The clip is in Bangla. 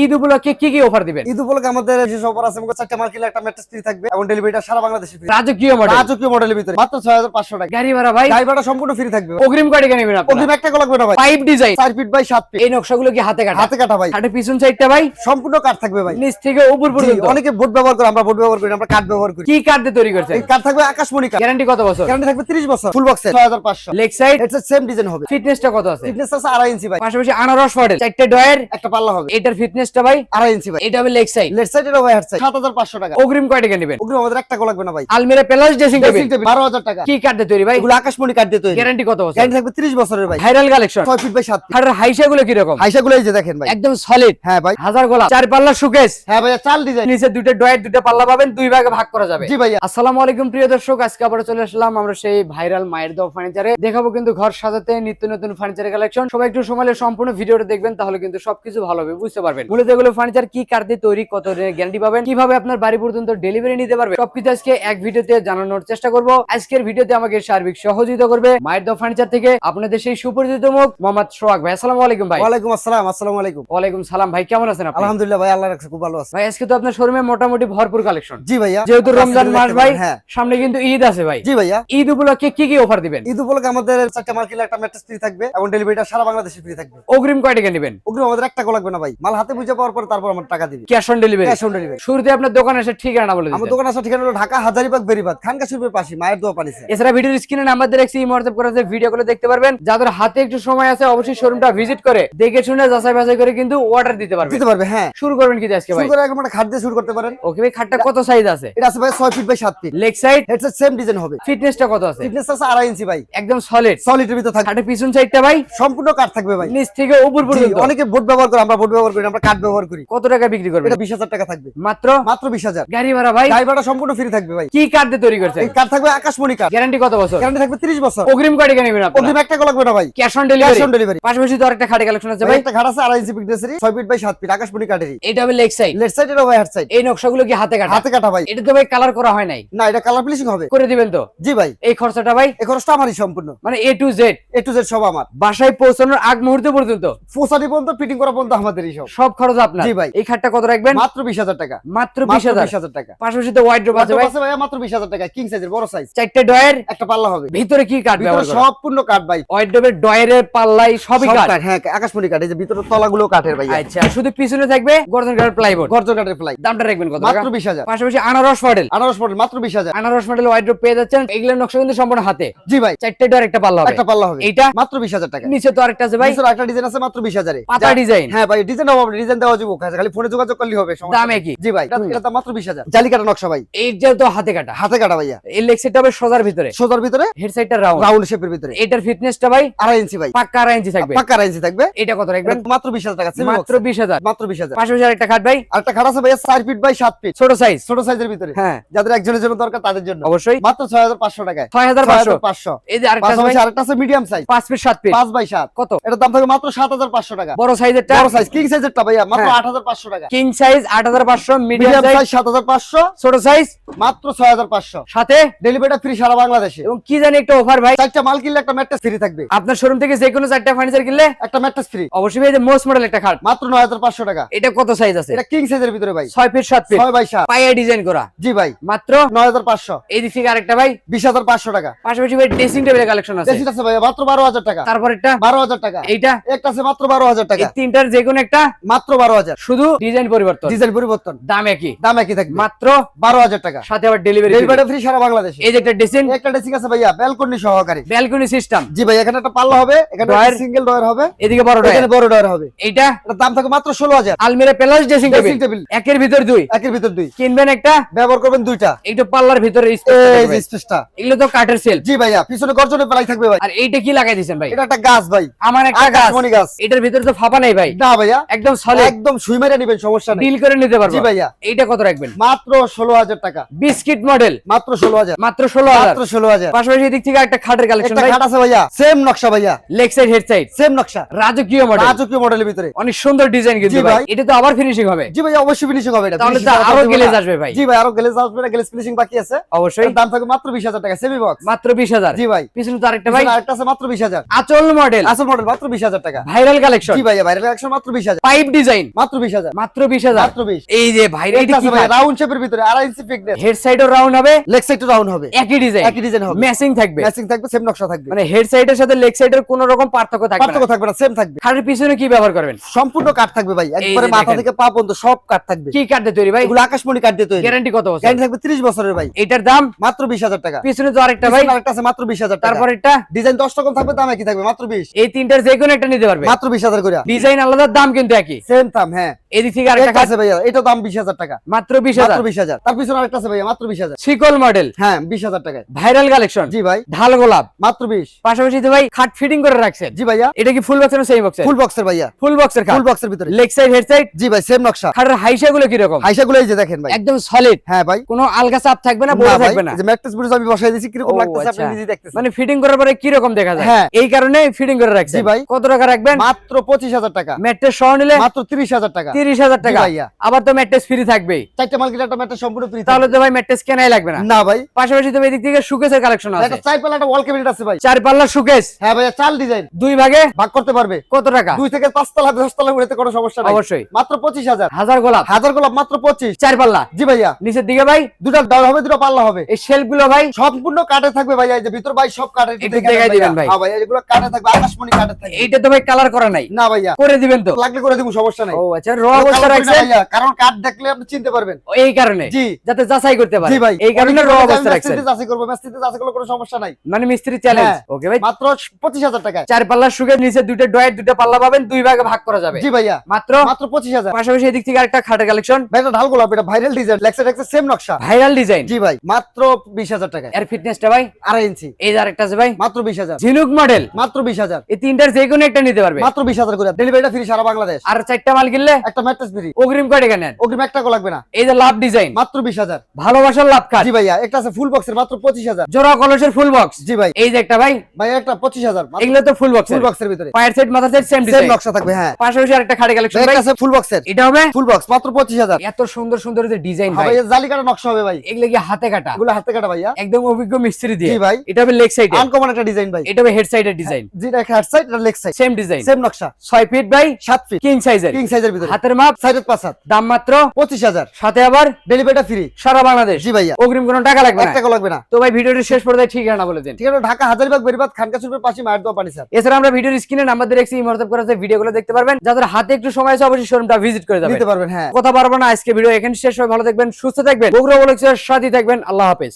ঈদ উপলক্ষে কি কি অফার দিবেন? ঈদ উপলক্ষে আমাদের বিশেষ অফার আছে, চারটা মাল কিনলে একটা ম্যাট্রেস ফ্রি থাকবে এবং ডেলিভারিটা সারা বাংলাদেশে ফ্রি। রাজকীয় মডেল, রাজকীয় মডেলের ভিতরে মাত্র 6500 টাকা। গাড়ি ভাড়া ভাই, গাড়ি ভাড়া সম্পূর্ণ ফ্রি থাকবে। অগ্রিম কয় টাকা নেবেন আপনারা? অগ্রিম 1 টাকা লাগবে না ভাই। Pipe design 4 feet by 7 feet. এই নকশাগুলো কি হাতে কাটা? হাতে কাটা ভাই। হাতে পিছন সাইডটা ভাই সম্পূর্ণ কাঠ থাকবে ভাই, নিচ থেকে উপর জি, পর্যন্ত। অনেকে বোর্ড ব্যবহার করে, আমরা বোর্ড ব্যবহার করি না, আমরা কাঠ ব্যবহার করি। কি কাঠ দিয়ে তৈরি করছেন? এই কাঠ থাকবে আকাশমণি কাঠ। গ্যারান্টি কত বছর? গ্যারান্টি থাকবে 30 বছর। ফুল বক্সে 6500। লেগ সাইড এটা সেম ডিজাইন হবে। ফিটনেসটা কত আছে? ফিটনেস আছে 2.5 ইঞ্চি ভাই। পাশাপাশি আনারস মডেল, চারটে ডয়ার, একটা পাল্লা হবে। এটার ফিটনেসটা ভাই 2.5 ইঞ্চি ভাই। এটা হবে লেগ সাইড। লেফট সাইড এর ভাই হেড সাইড 7500 টাকা। অগ্রিম কয় টাকা নেবেন? অগ্রিম আমাদের 1 টাকা লাগবে না ভাই। আলমিরা plus dressing dressing table table 12000 টাকা। কি কাঠ দিয়ে তৈরি ভাই? এগুলো আকাশমণি কাঠ দিয়ে তৈরি। গ্যারান্টি কত বছর? গ্যারান্টি থাকবে 30 বছরের ভাই। Viral collection 6 feet by 7 feet. আর হাইসাগুলো কি রকম? হাইসাগুলো এই যে দেখেন ভাই, একদম সলিড। হ্যাঁ ভাই, হাজার গোলাপ, চার পাল্লা সুকেস, হ্যাঁ ভাইয়া, চাল ডিজাইন। নিচে দুটো ডয়ার, দুটো পাল্লা পাবেন, দুই ভাগে ভাগ করা যাবে। জি ভাইয়া। আসসালামু আলাইকুম প্রিয় দর্শক, আজকে আবার চলে আসলাম আমরা সেই ভাইরাল মায়ের দোয়া ফার্নিচারে। দেখাবো কিন্তু ঘর সাজাতে নিত্য নতুন ফার্নিচারের কালেকশন। সবাই একটু সময় নিয়ে সম্পূর্ণ ভিডিওটা দেখবেন, তাহলে কিন্তু সবকিছু ভালোভাবে বুঝতে পারবেন। মূলত এগুলো ফার্নিচার কি কাঠ দিয়ে তৈরি, কত গ্যারান্টি পাবেন, কিভাবে আপনার বাড়ি পর্যন্ত ডেলিভারি নিতে পারবে, সবকিছু আজকে এক ভিডিওতে জানানোর চেষ্টা করব। আজকের ভিডিওতে আমাকে সার্বিক সহযোগিতা করবে মায়ের দোয়া ফার্নিচার থেকে আপনাদের সেই সুপরিচিত মুখ মোহাম্মদ সোহাগ ভাই। আসসালামু আলাইকুম ভাই। ওয়ালাইকুম আসসালাম। আসসালামু আলাইকুম। ওয়ালাইকুম সালাম ভাই, কেমন আছেন আপনি? আলহামদুলিল্লাহ ভাই, আল্লাহ রাখছে, খুব ভালো আছে ভাই আজকে তো আপনার শোরুমে মোটামুটি ভরপুর কালেকশন। জি ভাইয়া। যেহেতু রমজান মাস ভাই, হ্যাঁ সামনে কিন্তু ঈদ আছে ভাই। জি ভাইয়া। ঈদ উপলক্ষে কি কি অফার দিবেন? ঈদ উপলক্ষে আমাদের চারটা মাল কিনলে একটা ম্যাট্রেস ফ্রি থাকবে এবং ডেলিভারিটা সারা বাংলাদেশে ফ্রি থাকবে। অগ্রিম কয় টাকা নেবেন? অগ্রিম আমাদের 1 টাকা লাগবে না ভাই। মাল হাতে বুঝে পাওয়ার পর তারপর আমার টাকা দিবি। Cash on delivery. Cash on delivery. শুরুতে আপনার দোকানে এসে ঠিকানা বলে আমার দিবেন। দোকান আছে ঠিকানা হলো ঢাকা হাজারীবাগ বেরিবাদ খানকা শিল্পের পাশে মায়ের দোয়া পানিছে। এছাড়া ভিডিওর স্ক্রিনে নাম্বার দিয়ে রাখছি, হোয়াটসঅ্যাপ করে ভিডিও গুলো দেখতে পারবেন। যাদের হাতে একটু সময় আছে অবশ্যই শোরুমটা ভিজিট করে দেখে শুনে যাচাই বাছাই করে কিন্তু অর্ডার দিতে পারবেন। দিতে পারবে, হ্যাঁ। শুরু করবেন কি আজকে ভাই? শুরু করে একদম একটা খাট দিয়ে শুরু করতে পারেন। ওকে ভাই, খাটটা কত সাইজ আছে? এটা আছে ভাই 6 feet by 7 feet. Leg side head side same design হবে। ফিটনেসটা কত আছে? ফিটনেস আছে 2.5 ইঞ্চি ভাই। একদম সলিড। সলিডের ভিতর থাকবে। খাটের পিছন সাইডটা ভাই সম্পূর্ণ কাঠ থাকবে ভাই, নিচ থেকে উপর জি, পর্যন্ত। অনেকে বোর্ড ব্যবহার করে, আমরা বোর্ড ব্যবহার করি না, আমরা কাঠ ব্যবহার করি। কত টাকা বিক্রি করবেন? এটা 20000 টাকা থাকবে। মাত্র মাত্র 20000। গাড়ি ভাড়া ভাই, গাড়ি ভাড়া সম্পূর্ণ ফ্রি থাকবে ভাই। কি কাঠ দিয়ে তৈরি করছেন? এই কাঠ থাকবে আকাশমণি কাঠ। গ্যারান্টি কত বছর? গ্যারান্টি থাকবে 30 বছর। অগ্রিম কয় টাকা নেবেন আপনারা? অগ্রিম 1 টাকা লাগবে না ভাই। Cash on cash delivery. On delivery. পাশাপাশি তো আরেকটা খাটে কালেকশন আছে ভাই ভাই। একটা ঘাট আছে 2.5 ইঞ্চি ফিটনেসেরই 6 ফিট বাই 7 ফিট আকাশমণি কাঠেরই। এটা হবে লেগ সাইড। লেফট সাইড এর ভাই হেড সাইড। এই নকশাগুলো কি হাতে কাটা? হাতে কাটা ভাই। এটা তো ভাই কালার করা হয় নাই। না, এটা কালার ফিনিশিং হবে। করে দিবেন তো? জি ভাই। এই খরচাটা ভাই এই খরচটা আমারই সম্পূর্ণ, মানে A to Z, A to Z সব আমার। বাসায় পৌঁছানোর আগ মুহূর্ত পর্যন্ত পৌঁছানি পর্যন্ত ফিটিং করা পর্যন্ত আমাদেরই সব। সব খরচ আপনার। জি ভাই। এই খাটটা কত রাখবেন? মাত্র 20000 টাকা। মাত্র মাত্র 20000। 20000 টাকা। পাশাপাশি তো ওয়াইড্রোব আছে ভাই, আছে ভাই মাত্র 20000 টাকা। কিং সাইজের বড় সাইজ, চারটে ডয়ার, একটা পাল্লা হবে। ভিতরে কি কাঠ ভিতরে ব্যবহার করা? সম্পূর্ণ কাঠ ভাই। ওয়াইড্রোবের ডয়ারের পাল্লাই সবই সব কাঠ। কাঠ, হ্যাঁ, আকাশমণি কাঠ। এই যে ভিতরের তলাগুলো কাঠের ভাই। আচ্ছা, শুধু পিছনে থাকবে গর্জন কাঠের প্লাইবোর্ড। গর্জন কাঠের ফ্লাই। দামটা রাখবেন কত টাকা? মাত্র 20000। পাশাপাশি আনারস মডেল, আনারস মডেল মাত্র 20000। আনারস মডেল ওয়াইড্রোব পেয়ে যাচ্ছেন। এগুলোর নকশা কিন্তু সম্পূর্ণ হাতে। জি ভাই। চারটে ডয়ার, একটা পাল্লা হবে। একটা পাল্লা হবে। এইটা মাত্র 20000 টাকা। নিচে তো আরেকটা আছে ভাই, নিচের একটা ডিজাইন আছে মাত্র 20000 এ। পাতা ডিজাইন। হ্যাঁ ভাই, ডিজাইন হবে, ডিজাইন দেওয়া যাবে, খালি ফোনে যোগাযোগ করলেই হবে, সমস্যা দাম নেই। একই। জি ভাই, এটা দাম মাত্র 20000। জালি কাটা নকশা ভাই। এইটা তো হাতে কাটা। হাতে কাটা ভাইয়া। এই লেগ সাইডটা হবে সোজার ভিতরে, সোজার ভিতরে, হেড সাইডটা রাউন্ড, রাউন্ড শেপের ভিতরে। এটার ফিটনেসটা ভাই 2.5 ইঞ্চি ভাই। পাক্কা 2.5 ইঞ্চি থাকবে। পাক্কা 2.5 ইঞ্চি থাকবে। এটা কত রাখবেন? এটা মাত্র 20000 টাকা। সেমি মাত্র বক্স। 20000। মাত্র 20000। পাশাপাশি আরেকটা খাট ভাই, আরেকটা খাট আছে ভাইয়া 4 ফিট বাই 7 ফিট। ছোট সাইজ, ছোট সাইজের ভিতরে, হ্যাঁ, যাদের একজনের জন্য দরকার তাদের জন্য অবশ্যই মাত্র 6500 টাকায়। 6500। এই যে আরেকটা আছে ভাই, পাশাপাশি আরেকটা আছে medium size 5 feet 7 feet. 5 by 7। কত? এটার দাম থাকবে মাত্র 7500 টাকা। বড় সাইজেরটা, বড় সাইজ কিং সাইজেরটা ভাইয়া মাত্র হ্যাঁ। 8500 টাকা। King size 8500, medium medium size size 7500, ছোট সাইজ মাত্র 6500। সাথে ডেলিভারিটা ফ্রি সারা বাংলাদেশে। এবং কি জানি একটা অফার ভাই, চারটা মাল কিনলে একটা ম্যাট্রেস ফ্রি থাকবে। আপনার শোরুম থেকে যে কোনো চারটা ফার্নিচার কিনলে একটা ম্যাট্রেস ফ্রি। অবশ্যই ভাই, মোস্ট মডেল একটা খাট মাত্র 9500 টাকা। এটা কত সাইজ আছে? এটা কিং সাইজের ভিতরে ভাই, 6 ফিট 7 ফিট, 6 বাই 7। পায়ে ডিজাইন করা। জি ভাই। মাত্র 9500। এই দিক থেকে আরেকটা ভাই 20500 টাকা। পাশাপাশি ভাই ড্রেসিং টেবিলের কালেকশন আছে। বেশি আছে ভাইয়া মাত্র 12000 টাকা। তারপর একটা 12000 টাকা। এইটা, একটা আছে মাত্র 12000 টাকা। এই তিনটার যে কোনো একটা মাত্র 12000। শুধু ডিজাইন পরিবর্তন, ডিজাইন পরিবর্তন, দাম একই। দাম একই থাকবে। মাত্র 12000 টাকা। সাথে আবার ডেলিভারি। ডেলিভারি ফ্রি সারা বাংলাদেশে। এই যে একটা ড্রেসিং, একটা ড্রেসিং আছে ভাইয়া ব্যালকনি সহকারী। Balcony system. জি ভাই, এখানে একটা পাল্লা হবে, এখানে ডয়ার, সিঙ্গেল ডয়ার হবে, এদিকে বড় এখানে বড় ডয়ার হবে। এইটা এটার দাম থাকবে মাত্র 16000। আলমিরা plus dressing dressing table, table একের ভিতর দুই, একের ভিতর দুই। কিনবেন একটা ব্যবহার করবেন দুইটা। এইটা পাল্লার ভিতরে এই যে স্পেসটা। এগুলো তো কাঠের সেল। জি ভাইয়া, পিছনে গর্জনে প্লাই থাকবে ভাই। আর এইটা কি লাগাই দিয়েছেন ভাই? এটা একটা গাছ ভাই, আমার একটা গাছ। আকাশমণি গাছ। এটার ভিতরে তো ফাঁপা নাই ভাই, না ভাইয়া, একদম সলিড, একদম সুই মেরে নিবেন, সমস্যা নেই। ডিল করে নিতে পারবো। জি ভাইয়া। এইটা কত রাখবেন? মাত্র 16000 টাকা। বিস্কিট মডেল, মাত্র 16000। মাত্র 16000। মাত্র 16000। পাশাপাশি এদিক থেকে একটা খাটের কালেকশন একটা ভাই, খাট আছে ভাইয়া, সেম নকশা ভাইয়া, leg side head side, same নকশা, রাজকীয় মডেল, রাজকীয় মডেলের ভিতরে। অনেক সুন্দর ডিজাইন কিন্তু জি ভাই। ভাই। এটা তো আবার ফিনিশিং হবে। জি ভাইয়া, অবশ্যই ফিনিশিং হবে এটা। তাহলে তো finishing আরো করা গ্লেজ যাবে না। আসবে ভাই। জি ভাই, আরো গ্লেজ আসবে না, গ্লেজ ফিনিশিং বাকি আছে। অবশ্যই। এর দাম থাকবে মাত্র 20000 টাকা। সেমি বক্স মাত্র 20000। জি ভাই। পিছনে তো আরেকটা ভাই, পিছনে আরেকটা আছে মাত্র 20000। আঁচল মডেল, আসল মডেল মাত্র 20000 টাকা। Viral collection. জি ভাইয়া, বাইরের কালেকশন মাত্র 20000। পাইপ ডিজাইন মাত্র 20,000 মাত্র 20,000 মাত্র 20। এই যে ভাই এটা কি ভাই রাউন্ড শেপের ভিতরে 2.5 ইঞ্চি ফিটনেস, হেড সাইডও রাউন্ড হবে, লেগ সাইডও রাউন্ড হবে, একই ডিজাইন হবে, ম্যাচিং থাকবে, ম্যাচিং থাকবে, সেম নকশা থাকবে, মানে হেড সাইডের সাথে লেগ সাইডের কোনো রকম পার্থক্য থাকবে না, পার্থক্য থাকবে না, সেম থাকবে। খাটের পিছনে কি ব্যবহার করবেন? সম্পূর্ণ কাঠ থাকবে ভাই, একবারে যে মাথা দেখেন। থেকে পা পর্যন্ত সব কাঠ থাকবে। কি কাঠ দিয়ে তৈরি ভাই? এগুলো আকাশমণি কাঠ দিয়ে তৈরি। গ্যারান্টি কত বছর? গ্যারান্টি থাকবে 30 বছরের ভাই। এটার দাম মাত্র 20,000 টাকা। পিছনে তো আরেকটা ভাই, পিছনে আরেকটা আছে মাত্র 20,000 টাকা। তারপর এটা ডিজাইন 10 রকম থাকবে, দাম একই থাকবে মাত্র 20। এই তিনটার যে কোনো একটা নিতে পারবে, মাত্র 20,000 করে। ডিজাইন আলাদা, দাম কিন্তু একই, সেম দাম। হ্যাঁ, এদিক থেকে আরেকটা একটা খাট আছে ভাইয়া, এটার দাম 20,000 টাকা। মাত্র মাত্র 20,000। 20,000। তার পিছনে আরেকটা আছে ভাইয়া, মাত্র 20,000। শিকল মডেল, হ্যাঁ, 20,000 টাকায়। ভাইরাল কালেকশন, জি ভাই, ঢাল গোলাপ, মাত্র 20। পাশাপাশি তো ভাই খাট ফিটিং করে রাখছেন। জি ভাইয়া, এটা কি ফুল বক্স না সেমি বক্স? ফুল বক্সের ভাইয়া, ফুল বক্সের খাট, ফুল বক্সের ভিতরে লেগ সাইড হেড সাইড। জি ভাই, সেম নকশা। খাটের হাইসা গুলো কি রকম? হাইসাগুলো এই যে দেখেন ভাই, একদম সলিড, হ্যাঁ ভাই, কোনো আলগা চাপ থাকবে না, না বড় ভাই, থাকবে না, এই যে ম্যাট্রেস ব্রিজ আমি বসাই দিয়েছি, কিরকম ও, লাগতেছে আপনি আচ্ছা। নিজেই দেখতেছেন। মানে ফিটিং করার পরে কি রকম দেখা যায়, হ্যাঁ। এই কারণে ফিটিং করে রাখছেন। জি ভাই। কত টাকা রাখবেন? মাত্র 25,000 টাকা। ম্যাট্রেস সহ নিলে মাত্র 30,000 টাকা। 30,000 টাকা। জি ভাইয়া। আবার তো ম্যাট্রেস ফ্রি থাকবে, চারটা মাল কিনে একটা ম্যাট্রেস সম্পূর্ণ ফ্রি। তাহলে তো ভাই ম্যাট্রেস কেনাই লাগবে না। না ভাই, পাশাপাশি তো এদিক থেকে সুকেসের কালেকশন আছে, একটা চার পাল্লা একটা ওয়াল ক্যাবিনেট আছে ভাই। 4 পাল্লা সুকেস, হ্যাঁ ভাইয়া, চাল ডিজাইন দুই ভাগে ভাগ করতে পারবে। কত টাকা? 2 থেকে 5 তলা 10 তলা উড়াতে কোনো সমস্যা নাই। অবশ্যই। মাত্র 25,000। হাজার গোলাপ, হাজার গোলাপ মাত্র 25। 4 পাল্লা। জি ভাইয়া, নিচের দিকে ভাই দুটো ডাল হবে, দুটো পাল্লা হবে। এই শেলফ গুলো ভাই সম্পূর্ণ কাঠে থাকবে ভাইয়া, এই যে ভিতর ভাই সব কাঠে। একটু দেখাই দিবেন ভাই। হ্যাঁ ভাইয়া, এগুলো কাঠে থাকবে, আকাশমণি কাঠে থাকবে। এইটা তো ভাই কালার করা নাই, না ভাইয়া, করে দিবেন তো? লাগলে করে দিব, সমস্যা নাই। ও আচ্ছা, র অবস্থা রাখছেন ভাইয়া, কারণ কাঠ দেখলে আপনি চিনতে পারবেন। এই কারণে, জি। যাতে যাচাই করতে পারে, জি ভাই, এই কারণে র অবস্থা রাখছেন। মিস্ত্রিতে যাচাই করব, মিস্ত্রিতে যাচাই করলে কোনো সমস্যা নাই। মানে মিস্ত্রি চ্যালেঞ্জ। হ্যাঁ। ওকে ভাই, মাত্র 25,000 টাকায়। 4 পাল্লার সুকেস, নিচে দুটো ডয়ের, দুটো পাল্লা পাবেন, দুই ভাগে ভাগ করা যাবে। জি ভাইয়া, মাত্র মাত্র 25,000। পাশাপাশি এদিক থেকে আরেকটা খাটের কালেকশন, ভাই এটা ঢাল গোলাপ, এটা ভাইরাল ডিজাইন, লেক্সার টেক্সার সেম নকশা। Viral design. জি ভাই, মাত্র 20,000 টাকায়। এর ফিটনেসটা ভাই 2.5 ইঞ্চি, এই যে আরেকটা আছে ভাই, মাত্র 20,000। ঝিনুক মডেল, মাত্র 20,000। এই তিনটার যে কোনো একটা নিতে পারবে, মাত্র 20,000 করে। ডেলিভারিটা ফ্রি সারা বাংলাদেশ। আর 4টা মাল কিনলে একটা ম্যাট্রেস ফ্রি। অগ্রিম কয় টাকা নেন? অগ্রিম 1 টাকা লাগবে না। এই যে লাভ ডিজাইন, মাত্র 20,000। ভালোবাসার লাভ কাট। জি ভাইয়া, একটা আছে ফুল বক্সের, মাত্র 25,000। জোড়া কলসের ফুল বক্স। জি ভাই। এই যে একটা ভাই, ভাই একটা 25,000। এগুলো তো ফুল বক্স, ফুল বক্সের ভিতরে পায়ের সাইড মাথার সাইড সেম সেম ডিজাইন, নকশা থাকবে। হ্যাঁ, পাশাপাশি আরেকটা খাটে কালেকশন একটা ভাই, আছে ফুল বক্সের। এটা হবে ফুল বক্স মাত্র 25,000। এত সুন্দর সুন্দর যে ডিজাইন হ্যাঁ ভাই, ভাই, জালি কাটা নকশা হবে ভাই। এগুলো কি হাতে কাটা? এগুলো হাতে কাটা ভাইয়া, একদম অভিজ্ঞ মিস্ত্রি দিয়ে। জি ভাই। এটা হবে লেগ সাইডে, আনকমন একটা ডিজাইন ভাই। এটা হবে হেড সাইডের ডিজাইন, যেটা হেড সাইড আর leg side same design, same নকশা। 6 ফিট বাই 7 ফিট কিং সাইজের, কিং সাইজের ভিতরে, হাতের মাপ, সাইডের 5 হাত। দাম মাত্র 25,000। সাথে আবার ডেলিভারিটা ফ্রি সারা বাংলাদেশ। জি ভাইয়া, অগ্রিম কোনো টাকা লাগবে 1 না। টাকা লাগবে না। তো ভাই ভিডিওটি শেষ পর্যায়ে ঠিকানা বলে দেন। ঠিক আছে, ঢাকা হাজারীবাগ বেরিবাদ খানকা সুরপুর পাশে মায়ের দোয়া পানি স্যার। এছাড়া আমরা ভিডিওর স্ক্রিনে নাম্বার দিয়ে রেখেছি, হোয়াটসঅ্যাপ করা আছে, ভিডিওগুলো দেখতে পারবেন। যাদের হাতে একটু সময় আছে অবশ্যই শোরুমটা ভিজিট করে যাবেন। নিতে পারবেন। হ্যাঁ, কথা পারবো না, আজকে ভিডিও এখানে শেষ, সবাই ভালো থাকবেন, সুস্থ থাকবেন, বগুড়া বলেছে সাথে থাকবেন। আল্লাহ হাফেজ।